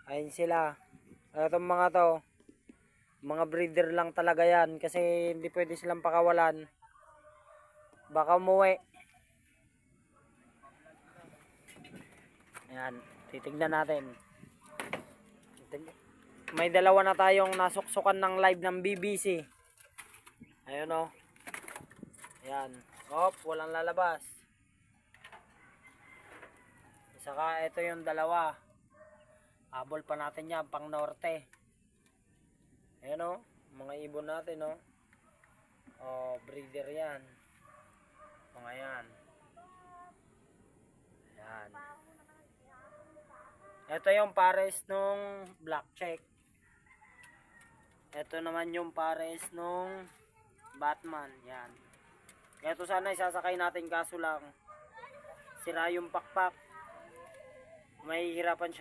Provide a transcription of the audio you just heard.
Ayun sila. Itong mga to, mga breeder lang talaga yan kasi hindi pwede silang pakawalan. Baka umuwi. Ayan, titignan natin. May dalawa na tayong nasuksukan ng live ng BBC. Ayun o. Ayan. Hop, walang lalabas. Saka ito yung dalawa. Habol pa natin yan, pang norte. Ayan o, mga ibon natin o. O, breeder yan. Mga yan. Ayan. Ito yung pares nung black check. Ito naman yung pares nung Batman. Yan. Ito sana isasakay natin kaso lang sira yung pakpak. May hirapan siya.